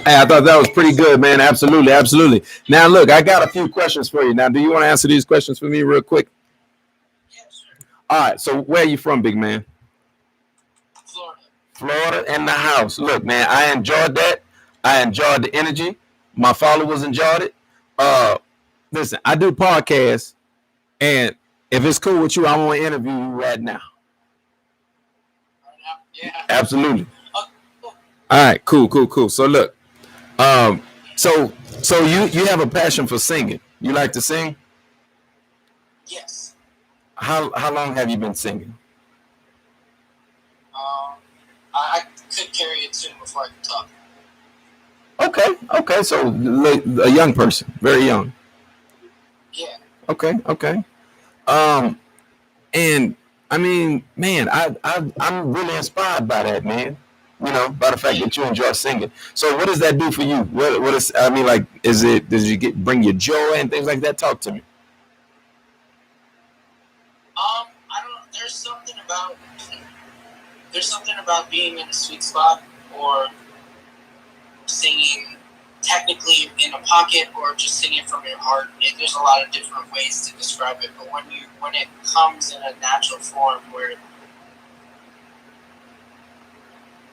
Hey, I thought that was pretty good, man. Absolutely, absolutely. Now, look, I got a few questions for you. Now, do you want to answer these questions for me real quick? Yeah, sure. All right. So, where are you from, big man? Florida. Florida in the house. Look, man, I enjoyed that. I enjoyed the energy. My followers enjoyed it. Uh, Listen, I do podcasts, and if it's cool with you, I want to interview you right now. Right now? Yeah. Absolutely. Oh, cool. All right. Cool. Cool. Cool. So, look. Um. So you have a passion for singing. You like to sing. Yes. How long have you been singing? Um, I could carry a tune before I could talk. Okay. Okay. So a young person, very young. Yeah. Okay. Okay. Um. And I mean, man, I'm really inspired by that, man. You know, by the fact that you enjoy singing. So, what does that do for you? What is? I mean, like, is it? Does you bring you joy and things like that? Talk to me. I don't. There's something about being in a sweet spot or singing technically in a pocket or just singing from your heart. There's a lot of different ways to describe it, but when it comes in a natural form where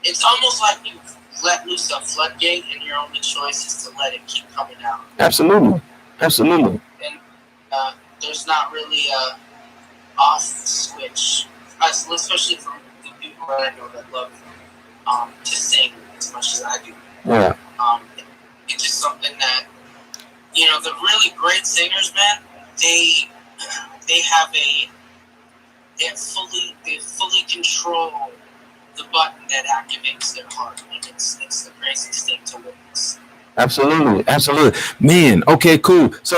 it's almost like you let loose a floodgate and your only choice is to let it keep coming out. Absolutely, absolutely. And there's not really a off switch, especially for the people that I know that love to sing as much as I do. Yeah. It's just something that the really great singers, man. They fully control the button that activates their heart. Like it's the craziest thing to witness. Absolutely, absolutely, man. Okay, cool. So,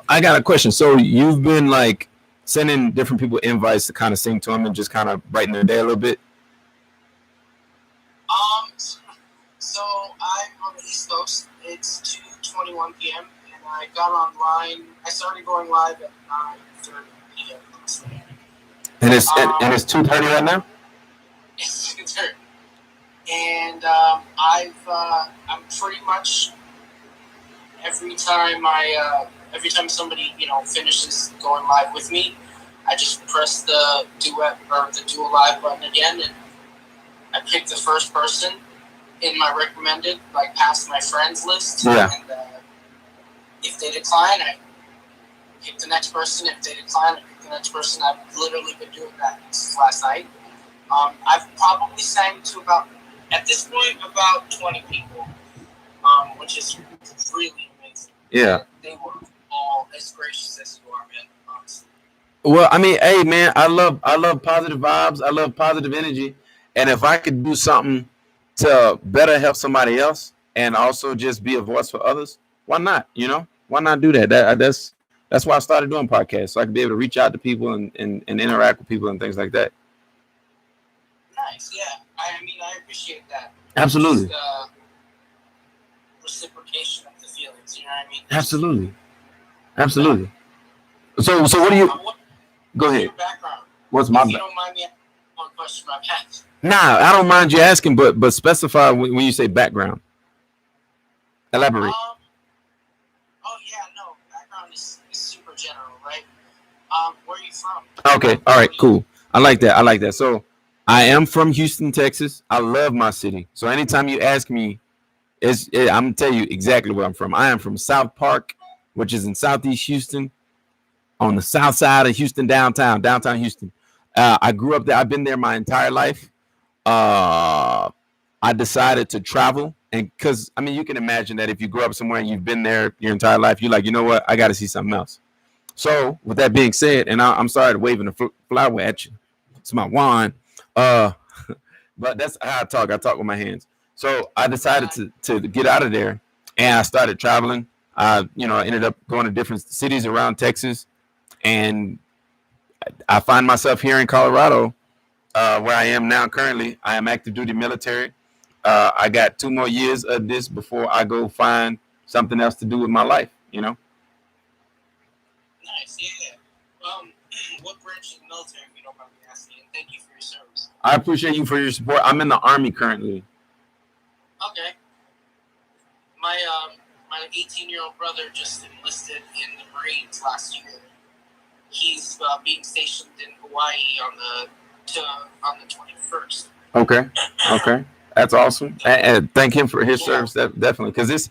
I got a question. So, you've been like sending different people invites to kind of sing to them and just kind of brighten their day a little bit. So I'm on the East Coast. It's 2:21 p.m. and I got online. I started going live at 9:30 p.m. last night. And it's 2:30 right now. It's 2:30, and I'm pretty much every time somebody finishes going live with me, I just press the duet or the dual live button again, and I pick the first person in my recommended, like past my friends list. Yeah. And if they decline, I pick the next person. If they decline, I pick the next person. I've literally been doing that since last night. I've probably sang to at this point, about 20 people, which is really amazing. Yeah. And they were all as gracious as you are, man. Honestly. Well, I mean, hey, man, I love positive vibes. I love positive energy, and if I could do something to better help somebody else and also just be a voice for others, why not? You know, why not do that? That's why I started doing podcasts, so I could be able to reach out to people and interact with people and things like that. Nice, yeah. I mean, I appreciate that. Absolutely. Just, reciprocation of the feelings, you know what I mean? Absolutely. Absolutely. So what do you? Go What's ahead. your background? What's my? If you don't mind me asking one question about that. Nah, I don't mind you asking, but specify when you say background. Elaborate. Oh yeah, no. Background is super general, right? Where are you from? Okay. All right. Cool. I like that. I like that. So I am from Houston, Texas. I love my city. So anytime you ask me, I'm gonna tell you exactly where I'm from. I am from South Park, which is in Southeast Houston, on the south side of Houston, downtown Houston. I grew up there. I've been there my entire life. Uh, I decided to travel, and because I mean, you can imagine that if you grew up somewhere and you've been there your entire life, you're like, you know what, I got to see something else. So, with that being said, and I'm sorry to waving the flower at you. It's my wand. Uh, but that's how I talk. I talk with my hands. So I decided to get out of there, and I started traveling. I ended up going to different cities around Texas, and I find myself here in Colorado, where I am now. Currently, I am active duty military. I got 2 more years of this before I go find something else to do with my life. Nice, yeah. What branch of the military, if you don't mind me asking? And thank you for your service. I appreciate you for your support. I'm in the Army currently. Okay. my 18-year-old brother just enlisted in the Marines last year. He's being stationed in Hawaii on the 21st. Okay, that's awesome. And thank him for his service, definitely, because this,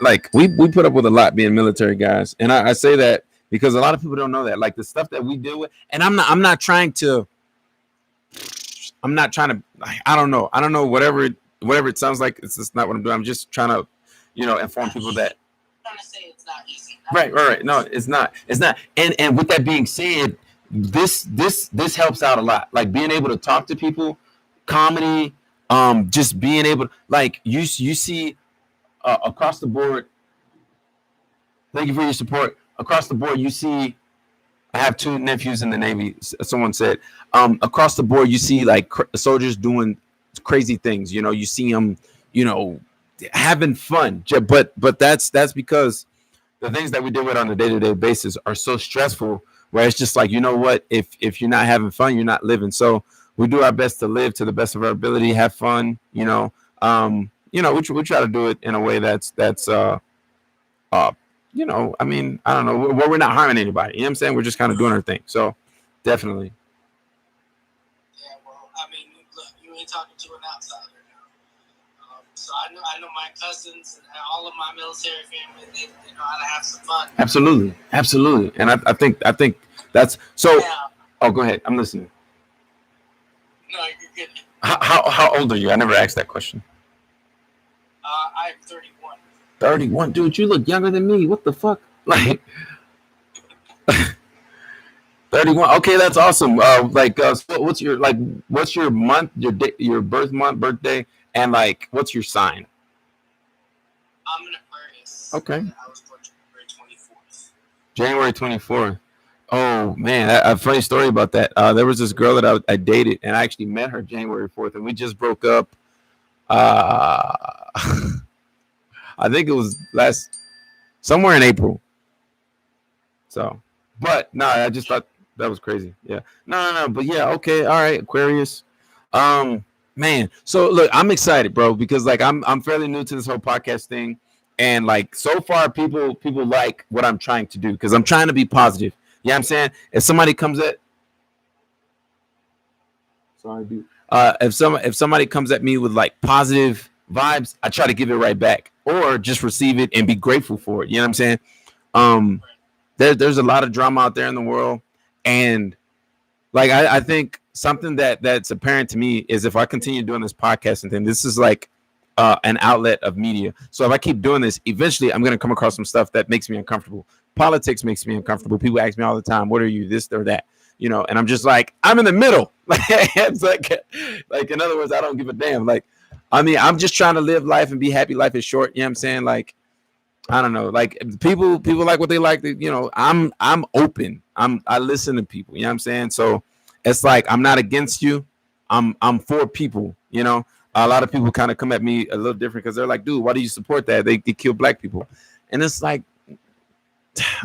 like, we put up with a lot being military guys, and I say that because a lot of people don't know that, like the stuff that we deal with, and I'm not trying to, like, I don't know, whatever it sounds like, it's just not what I'm doing. I'm just trying to, inform people that. I'm trying to say it's not easy. Right. No, it's not. And with that being said, this helps out a lot. Like being able to talk to people, comedy, just being able, like you see across the board. Thank you for your support. Across the board, you see. I have 2 nephews in the Navy. Someone said, across the board, you see like soldiers doing crazy things. You see them, having fun. But that's because the things that we deal with on a day-to-day basis are so stressful, where it's just like, you know what, if you're not having fun, you're not living. So we do our best to live to the best of our ability, have fun, we try to do it in a way that's I mean, I don't know, where we're not harming anybody. You know what I'm saying? We're just kind of doing our thing. So definitely. Yeah, well, I mean, look, you ain't talking to an outsider now. So I know my cousins and all of my military family, they know how to have some fun. Absolutely. And I think that's so. Yeah. Oh, go ahead. I'm listening. No, you're good. How old are you? I never asked that question. I'm 31. 31, dude, you look younger than me. What the fuck? Like 31. Okay, that's awesome. So what's your month, your day, your birth month, birthday, and like what's your sign? I'm an Aquarius. Okay. I was born January 24th. January 24th. Oh man, a funny story about that. There was this girl that I dated, and I actually met her January 4th, and we just broke up. I think it was somewhere in April. So, but no, I just thought that was crazy. Yeah, no, but yeah, okay, all right, Aquarius. Man, so look, I'm excited, bro, because like I'm fairly new to this whole podcast thing, and like so far, people like what I'm trying to do because I'm trying to be positive. You know what I'm saying? If somebody comes at, sorry, dude. If somebody comes at me with like positive vibes, I try to give it right back or just receive it and be grateful for it. You know what I'm saying? There's a lot of drama out there in the world, and like I think something that's apparent to me is if I continue doing this podcast and then this is like an outlet of media. So if I keep doing this, eventually I'm going to come across some stuff that makes me uncomfortable. Politics makes me uncomfortable. People ask me all the time, what are you, this or that? And I'm just like, I'm in the middle. It's like in other words, I don't give a damn. Like, I mean, I'm just trying to live life and be happy. Life is short. You know what I'm saying? Like, I don't know. Like people like what they like. I'm open. I listen to people. You know what I'm saying? So it's like I'm not against you. I'm for people. A lot of people kind of come at me a little different because they're like, dude, why do you support that? They kill black people, and it's like,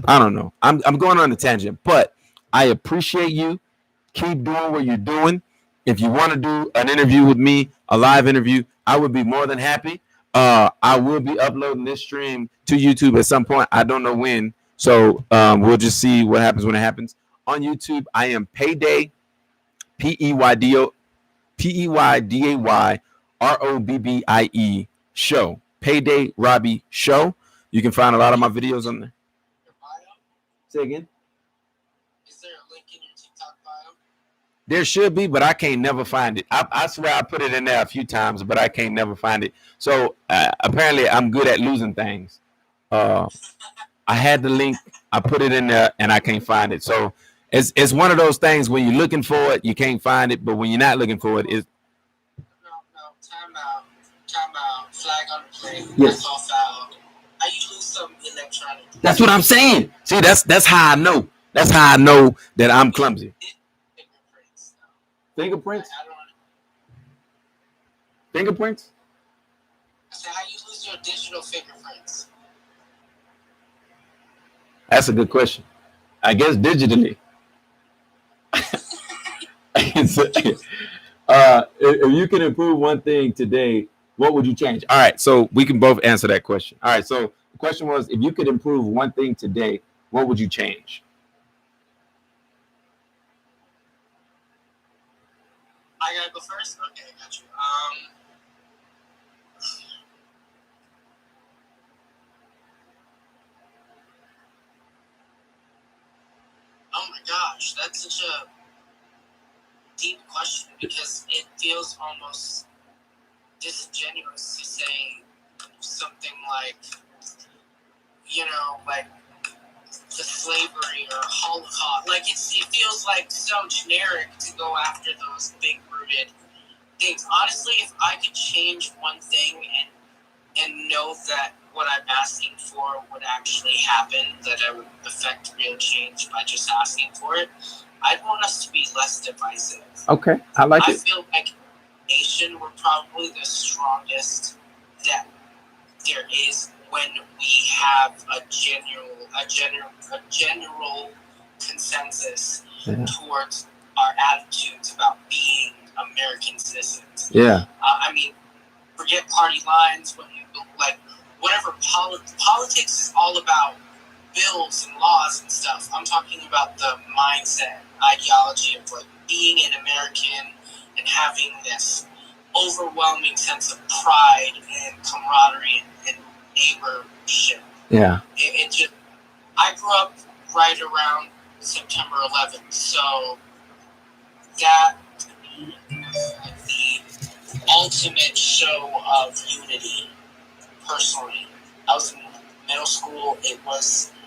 I don't know. I'm going on a tangent, but I appreciate you. Keep doing what you're doing. If you want to do an interview with me, a live interview, I would be more than happy. I will be uploading this stream to YouTube at some point. I don't know when. So we'll just see what happens when it happens. On YouTube, I am Payday, Peyday Robbie Show. Payday Robbie Show. You can find a lot of my videos on there. Say again. Is there a link in your TikTok bio? There should be, but I can't never find it. I swear I put it in there a few times, but I can't never find it. So apparently I'm good at losing things. I had the link, I put it in there, and I can't find it. So it's one of those things when you're looking for it, you can't find it, but when you're not looking for it, it's no. Time out. Flag on the play. Yes. That's all foul. How you lose some electronic? That's what I'm saying. See, that's how I know. That's how I know that I'm clumsy. Fingerprints? Fingerprints? I said, how you lose your digital fingerprints? That's a good question. I guess digitally. If you can improve one thing today, What would you change? All right, so we can both answer that question. All right, so the question was, if you could improve one thing today, what would you change? I gotta go first. Okay, got you. Oh my gosh, that's such a deep question because it feels almost disingenuous to say something like, like the slavery or Holocaust. Like it feels like so generic to go after those big rooted things. Honestly, if I could change one thing and know that what I'm asking for would actually happen, that I would affect real change by just asking for it, I'd want us to be less divisive. Okay, I like it. I feel like nation, we're probably the strongest that there is when we have a general consensus towards our attitudes about being American citizens. Yeah. I mean, forget party lines, when you like whatever politics is all about bills and laws and stuff. I'm talking about the mindset, ideology of like being an American and having this overwhelming sense of pride and camaraderie and neighborship. Yeah. It just, I grew up right around September 11th, so that to me is like the ultimate show of unity. Personally, I was in middle school.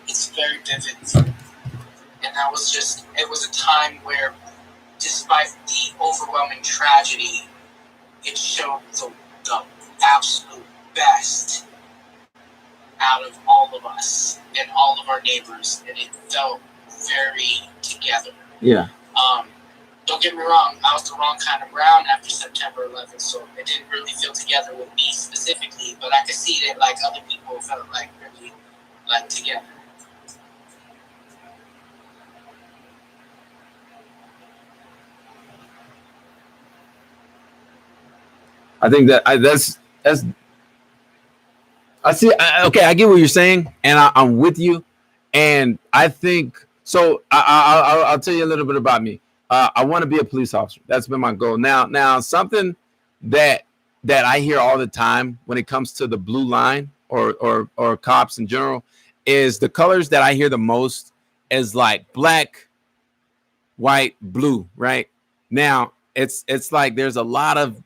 It's very vivid, and that was just, it was a time where, despite the overwhelming tragedy, it showed the absolute best out of all of us and all of our neighbors, and it felt very together. Yeah. Don't get me wrong, I was the wrong kind of brown after September 11th, so it didn't really feel together with me specifically, but I could see that like other people felt like really like together. I think that's I see. Okay, I get what you're saying, and I'm with you. And I think so. I'll tell you a little bit about me. I want to be a police officer. That's been my goal. Now, something that I hear all the time when it comes to the blue line or cops in general is the colors that I hear the most is like black, white, blue. Right now, it's like there's a lot of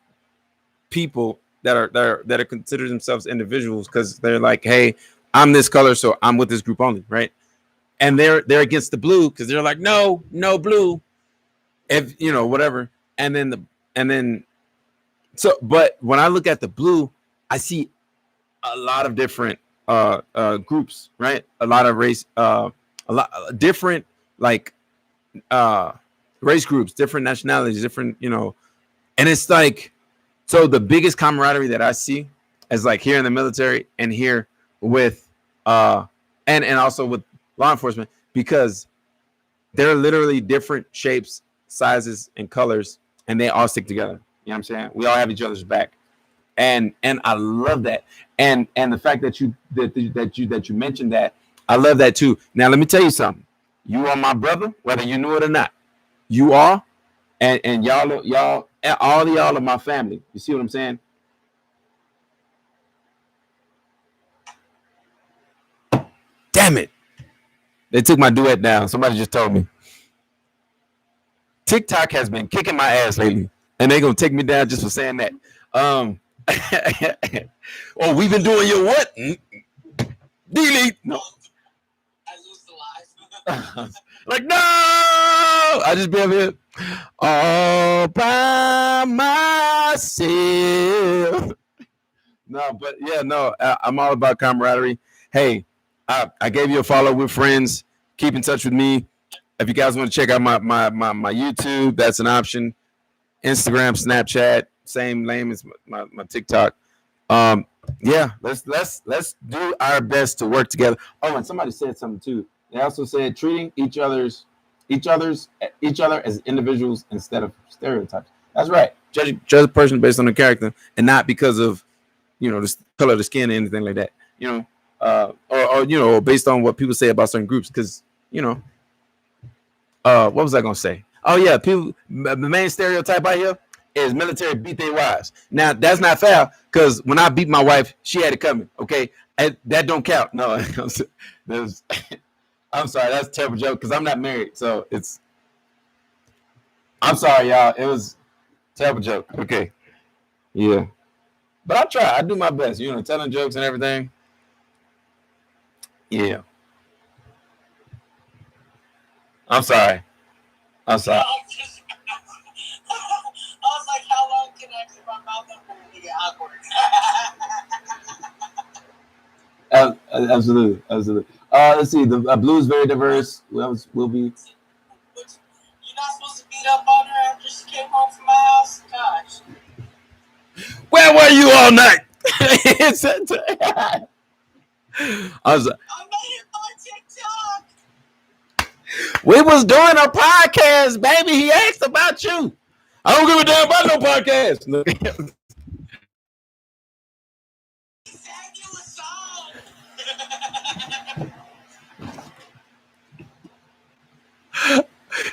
people that are considered themselves individuals because they're like, hey, I'm this color, so I'm with this group only, right? And they're against the blue because they're like, no blue, if whatever. And then but when I look at the blue, I see a lot of different groups, right? A lot of race, a lot different like race groups, different nationalities, different, and it's like, so the biggest camaraderie that I see is like here in the military and here with and also with law enforcement, because they're literally different shapes, sizes, and colors, and they all stick together. You know what I'm saying? We all have each other's back. And I love that. And the fact that you mentioned that, I love that too. Now let me tell you something. You are my brother, whether you knew it or not. You are, and y'all all of y'all are my family. You see what I'm saying? Damn it. They took my duet down. Somebody just told me. TikTok has been kicking my ass lately, and they're gonna take me down just for saying that. Oh, we've been doing your what? Delete. No. I lose the live. Like, no, I just be over here all by myself. No, but yeah, no, I'm all about camaraderie. Hey, I gave you a follow. We're friends. Keep in touch with me. If you guys want to check out my YouTube, that's an option. Instagram, Snapchat, same name as my TikTok. Yeah, let's do our best to work together. Oh, and somebody said something too. They also said treating each other as individuals instead of stereotypes. That's right. Judge a person based on their character and not because of the color of the skin or anything like that. Or based on what people say about certain groups, because what was I gonna say? Oh yeah, people. The main stereotype out here is military beat their wives. Now that's not fair because when I beat my wife, she had it coming. Okay, and that don't count. No, I'm sorry, that's a terrible joke because I'm not married, so it's. I'm sorry, y'all. It was a terrible joke. Okay, yeah, but I try. I do my best. Telling jokes and everything. Yeah, I'm sorry. I'm sorry. I was like, how long can I keep my mouth open and get awkward? Absolutely, absolutely. Let's see. The blue is very diverse. Will be. You're not supposed to beat up on her after she came home from my house? Gosh. Where were you all night? I was. I made it on TikTok. We was doing a podcast, baby. He asked about you. I don't give a damn about no podcast.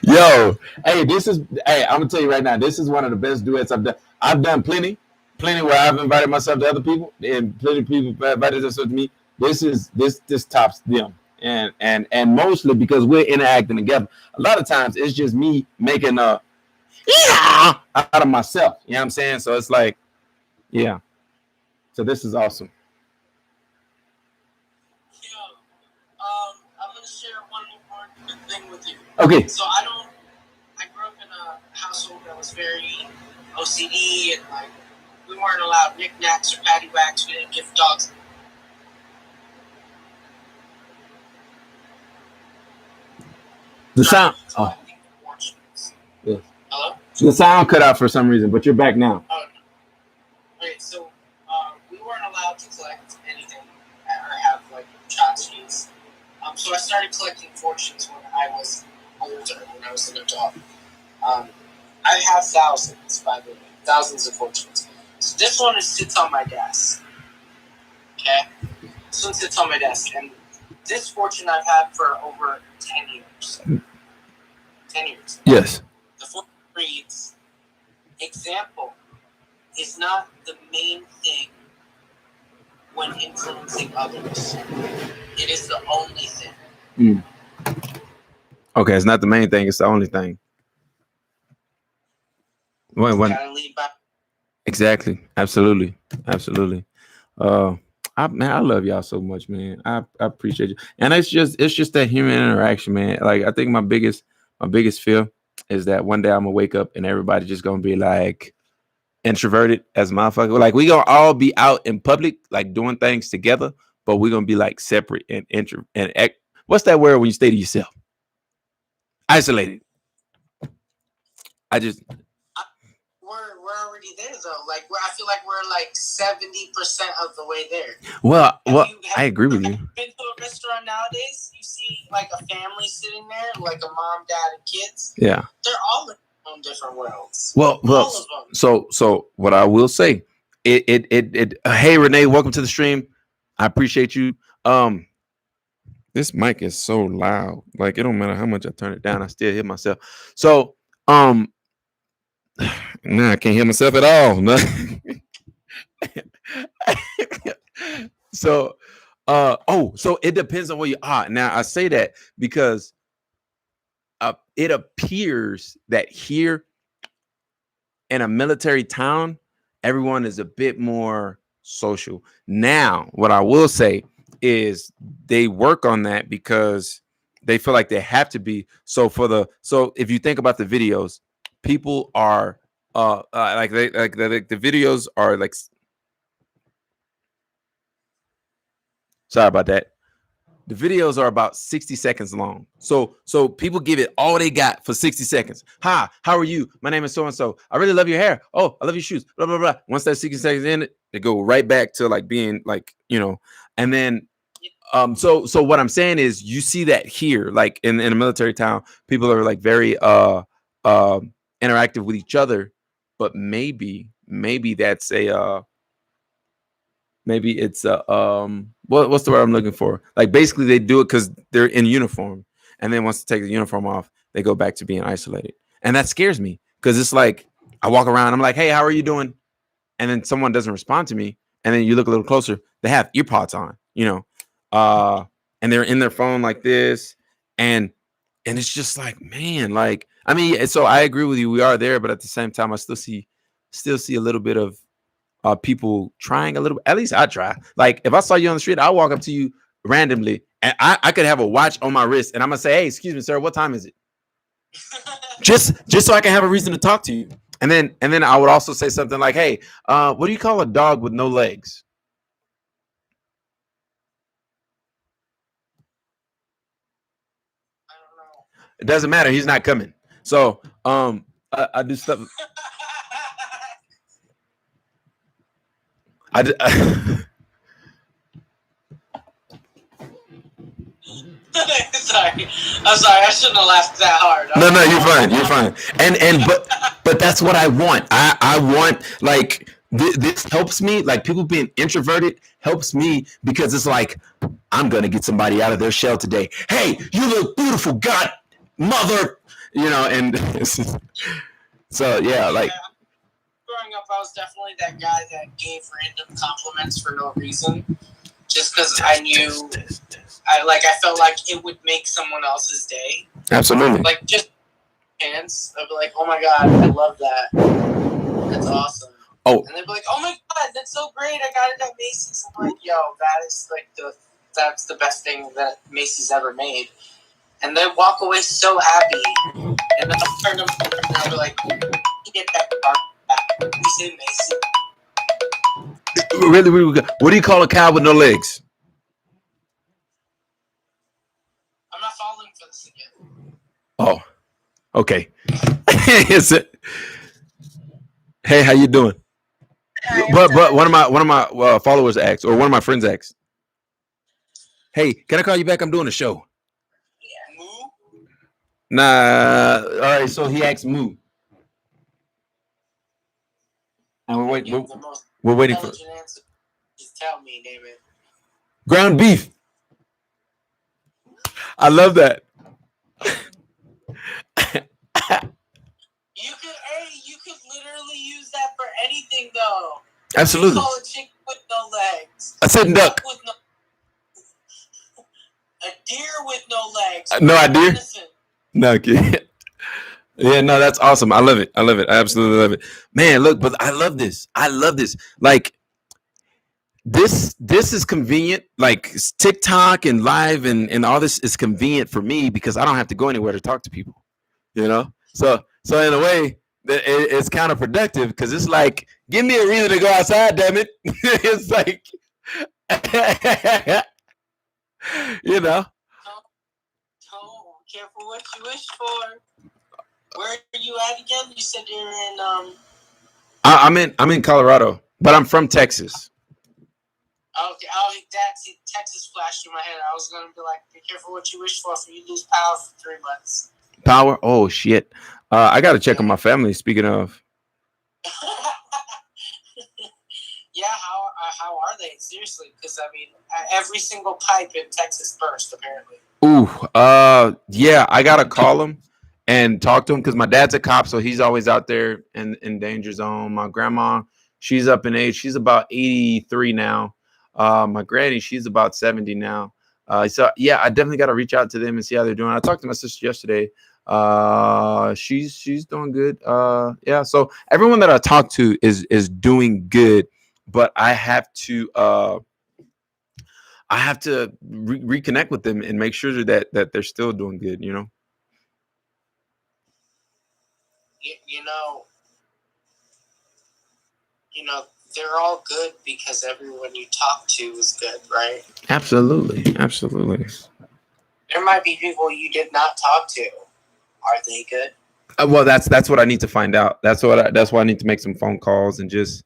Yo, hey, I'm gonna tell you right now, this is one of the best duets I've done. I've done plenty where I've invited myself to other people, and plenty of people invited themselves to me. This tops them, and mostly because we're interacting together. A lot of times it's just me making out of myself. You know what I'm saying? So it's like, yeah. So this is awesome. I'm gonna share one more thing with you. Okay. So I grew up in a household that was very OCD, and like we weren't allowed knickknacks or paddywhacks. We didn't give dogs. The sound. Oh. Yes. Hello. The sound cut out for some reason, but you're back now. Oh. Okay, so we weren't allowed to collect anything or have like tchotchkes. So I started collecting fortunes when I was older, when I was an adult. I have thousands, by the way, thousands of fortunes. So this one sits on my desk. Okay? This one sits on my desk. And this fortune I've had for over 10 years. 10 years. Yes. The fortune reads, example is not the main thing when influencing others. It is the only thing. Okay, it's not the main thing, it's the only thing. Exactly. Absolutely. I love y'all so much, man. I appreciate you. And it's just that human interaction, man. Like, I think my biggest fear is that one day I'm gonna wake up and everybody just gonna be like introverted as a motherfucker. Like, we gonna all be out in public, like doing things together, but we're gonna be like separate and what's that word when you stay to yourself? Isolated. We're already there though. Like, I feel like we're like 70% of the way there. Well, I agree with you. Been to a restaurant nowadays? You see like a family sitting there, like a mom, dad, and kids. Yeah. They're all in their own different worlds. Well. So what I will say, hey Renee, welcome to the stream. I appreciate you. This mic is so loud. Like, it don't matter how much I turn it down, I still hear myself. So, I can't hear myself at all. No. So, so it depends on where you are. Now, I say that because it appears that here in a military town, everyone is a bit more social. Now, what I will say is they work on that because they feel like they have to be. So if you think about the videos, people are the videos are like, sorry about that. The videos are about 60 seconds long. So people give it all they got for 60 seconds. Hi, how are you? My name is so-and-so. I really love your hair. Oh, I love your shoes. Blah, blah, blah. Once that 60 seconds in, they go right back to like being like, and then so what I'm saying is you see that here, like in a military town, people are like very interactive with each other, but maybe that's maybe it's a what's the word I'm looking for? Like basically they do it because they're in uniform, and then once they take the uniform off, they go back to being isolated, and that scares me because it's like I walk around, I'm like, hey, how are you doing? And then someone doesn't respond to me, and then you look a little closer, they have earpods on, and they're in their phone like this, and it's just like, man, like I mean, so I agree with you, we are there, but at the same time, I still see a little bit of people trying a little. At least I try. Like if I saw you on the street, I'll walk up to you randomly, and I could have a watch on my wrist, and I'm gonna say, hey, excuse me, sir, what time is it? Just so I can have a reason to talk to you. And then I would also say something like, hey, what do you call a dog with no legs? I don't know. It doesn't matter. He's not coming. So I do stuff. I d- Sorry. I'm sorry. I shouldn't have laughed that hard. no, you're fine. You're fine. And but that's what I want. I want like this helps me. Like people being introverted helps me because it's like I'm gonna get somebody out of their shell today. Hey, you look beautiful, God, mother. And so yeah, like Growing up, I was definitely that guy that gave random compliments for no reason, just because I knew, I felt like it would make someone else's day. absolutely. Like just chance, I'd be like, "Oh my god, I love that. That's awesome." Oh, And they'd be like, "Oh my god, that's so great! I got it at Macy's." I'm like, "Yo, that's the best thing that Macy's ever made." And they walk away so happy, and then I'll turn them over and I'll be like, "You get that car back. We say Macy." really? What do you call a cow with no legs? I'm not falling for this again. Oh, okay. Hey, how you doing? But one of my followers asked, or one of my friends asked, "Hey, can I call you back? I'm doing a show." Yeah, Moo. Nah. All right. So he asked Moo, and The most we're waiting for intelligent answer. Just tell me, name it. ground beef. I love that. You could literally use that for anything, though. Absolutely. You call a chicken with no legs. I said duck. With no, a deer with no legs. No, a deer. Innocent. No, kid. Yeah, no, that's awesome. I love it. I love it. I absolutely love it. Man, look, but I love this. I love this. Like this is convenient. Like TikTok and live and all this is convenient for me because I don't have to go anywhere to talk to people. So in a way, it's counterproductive because it's like, give me a reason to go outside, damn it. It's like, you know. Careful what you wish for. Where are you at again? You said you're in I'm in Colorado, but I'm from Texas. Okay, Texas flashed through my head. I was gonna be like, be careful what you wish for you lose power for 3 months. Power? Oh shit! I gotta check on my family. Speaking of, yeah, how are they? Seriously, because I mean, every single pipe in Texas burst apparently. Ooh, yeah, I gotta call him and talk to him because my dad's a cop, so he's always out there in danger zone. My grandma, she's up in age. She's about 83 now. My granny, she's about 70 now. So yeah, I definitely got to reach out to them and see how they're doing. I talked to my sister yesterday. She's doing good. Yeah. So everyone that I talk to is doing good, but I have to reconnect with them and make sure that they're still doing good. You know, they're all good because everyone you talk to is good, right? Absolutely. There might be people you did not talk to. Are they good? Well, that's what I need to find out. That's why I need to make some phone calls and just,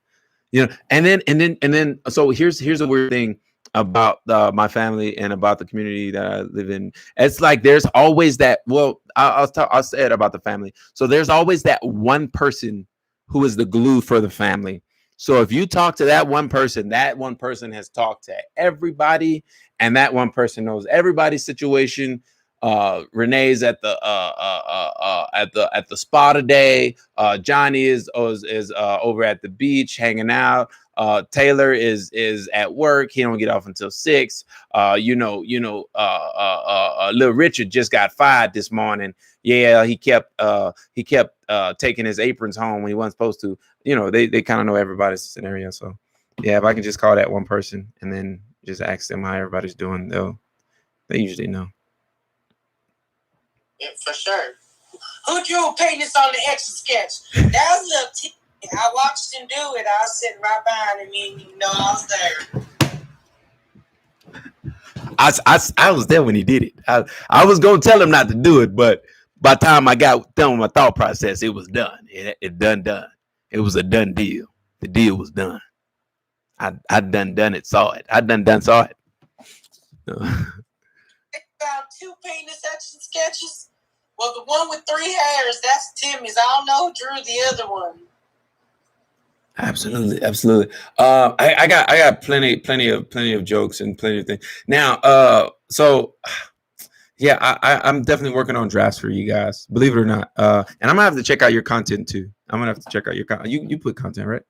and then. So here's a weird thing about my family and about the community that I live in. It's like there's always that. Well, I'll say it about the family. So there's always that one person who is the glue for the family. So if you talk to that one person has talked to everybody, and that one person knows everybody's situation. Renee's at the at the spa today. Johnny is over at the beach hanging out. Taylor is at work. He don't get off until 6. Little Richard just got fired this morning. Yeah, he kept taking his aprons home when he wasn't supposed to. They kind of know everybody's scenario. So yeah, if I can just call that one person and then just ask them how everybody's doing, they usually know. Yeah, for sure. Who drew penis on the extra sketch? That was little T. I watched him do it. I was sitting right behind him. He didn't even know I was there. I was there when he did it. I was gonna tell him not to do it, but by the time I got done with my thought process, it was done. It done. It was a done deal. The deal was done. I done it. Saw it. Saw it. Found 2 penis action sketches. Well, the one with 3 hairs, that's Timmy's. I don't know who drew the other one. Absolutely. I got plenty of jokes and plenty of things. Now, so yeah, I'm definitely working on drafts for you guys, believe it or not. And I'm gonna have to check out your content too. I'm gonna have to check out your content. You put content, right?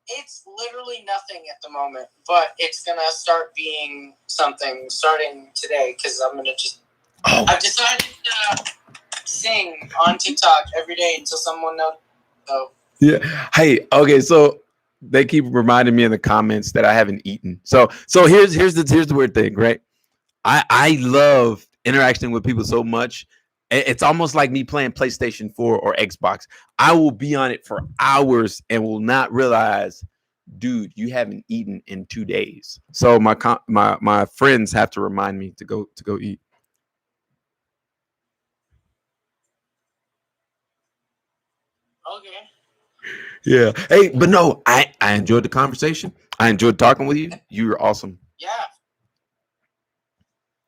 It's literally nothing at the moment, but it's gonna start being something starting today because I'm gonna just. Oh. I've decided to sing on TikTok every day until someone knows. So. Yeah. Hey. Okay. So they keep reminding me in the comments that I haven't eaten. So here's the weird thing, right? I love interacting with people so much. It's almost like me playing PlayStation 4 or Xbox. I will be on it for hours and will not realize, dude, you haven't eaten in 2 days. So my friends have to remind me to go eat. Okay. Yeah. Hey, but no, I enjoyed the conversation. I enjoyed talking with you. You were awesome. Yeah.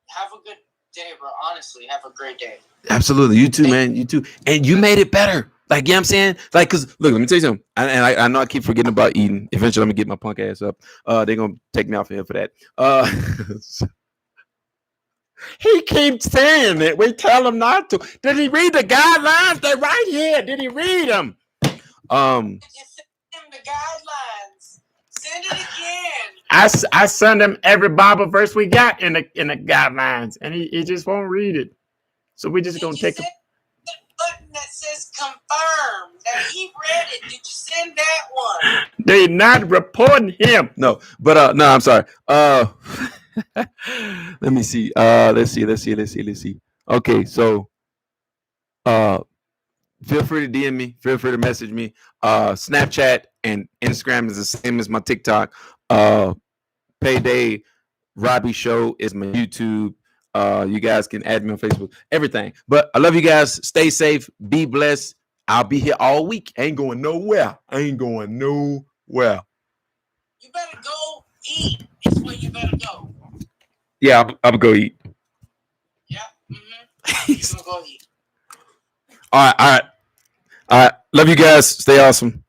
Have a good day, bro. Honestly, have a great day. Absolutely. You too, man. You too. And you made it better. Like, you know what I'm saying? Like, because, look, let me tell you something. I know I keep forgetting about eating. Eventually, I'm going to get my punk ass up. They're going to take me off of here for that. He keeps saying it. We tell him not to. Did he read the guidelines? They're right here. Did he read them? You send him the guidelines. Send it again. I send him every Bible verse we got in the guidelines, and he just won't read it. So we just gonna take the button that says confirm. Now he read it. Did you send that one? They not reporting him. No, but no, I'm sorry. Let me see. Let's see. Okay, so feel free to DM me. Feel free to message me. Snapchat and Instagram is the same as my TikTok. Payday Robbie Show is my YouTube. You guys can add me on Facebook. Everything. But I love you guys. Stay safe. Be blessed. I'll be here all week. I ain't going nowhere. You better go eat. It's where you better go. Yeah, I'm gonna go eat. Yeah. Mm-hmm. You're gonna go eat. All right. Love you guys. Stay awesome.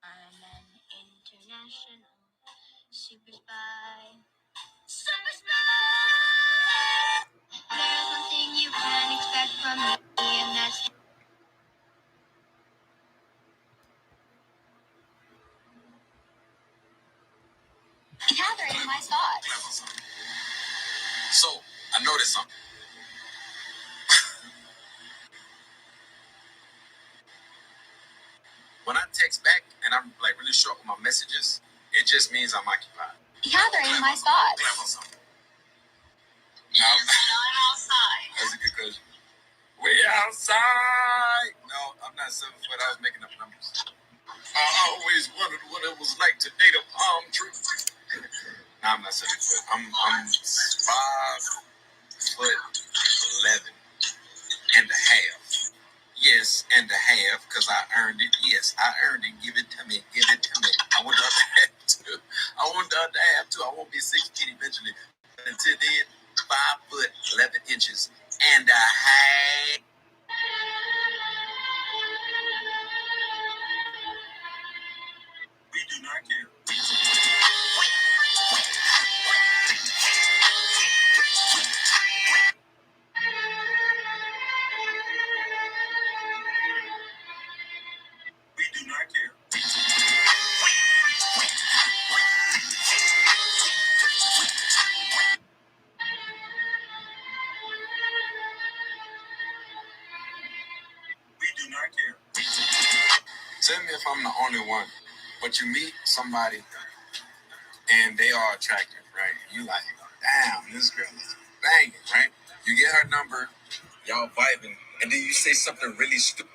I'm an international super spy. Super spy! There's one thing you can expect from me, and that's gathering my thoughts. So, I noticed something. When I text back and I'm like really short with my messages, it just means I'm occupied. Gathering my thoughts. No, I'm not outside. That's a good question. We outside. No, I'm not 7 foot. I was making up numbers. I always wondered what it was like to date a palm tree. No, I'm not 7 foot. I'm 5'11" and a half. Yes, and a half, because I earned earned it. Yes, I earned it. Give it to me. Give it to me. I want the other half too. I want the other half too. I won't be 6 feet eventually. But until then, 5 foot 11 inches and a half. We do not care. We do not care. We do not care. Tell me if I'm the only one, but you meet somebody and they are attractive, right? You like, damn, this girl is banging, right? You get her number, y'all vibing, and then you say something really stupid.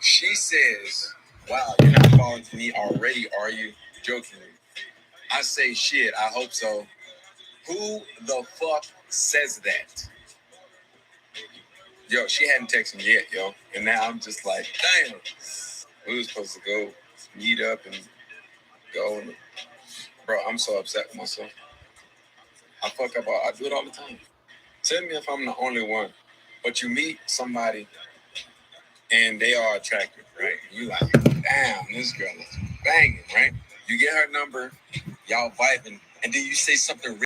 She says, wow, you're not calling to me already, are you? Jokingly. I say, shit, I hope so. Who the fuck says that? Yo, she hadn't texted me yet, yo. And now I'm just like, damn. We were supposed to go meet up and go. And, bro, I'm so upset with myself. I fuck up. I do it all the time. Tell me if I'm the only one. But you meet somebody and they are attractive, right? You like, damn, this girl is banging, right? You get her number, y'all vibing, and then you say something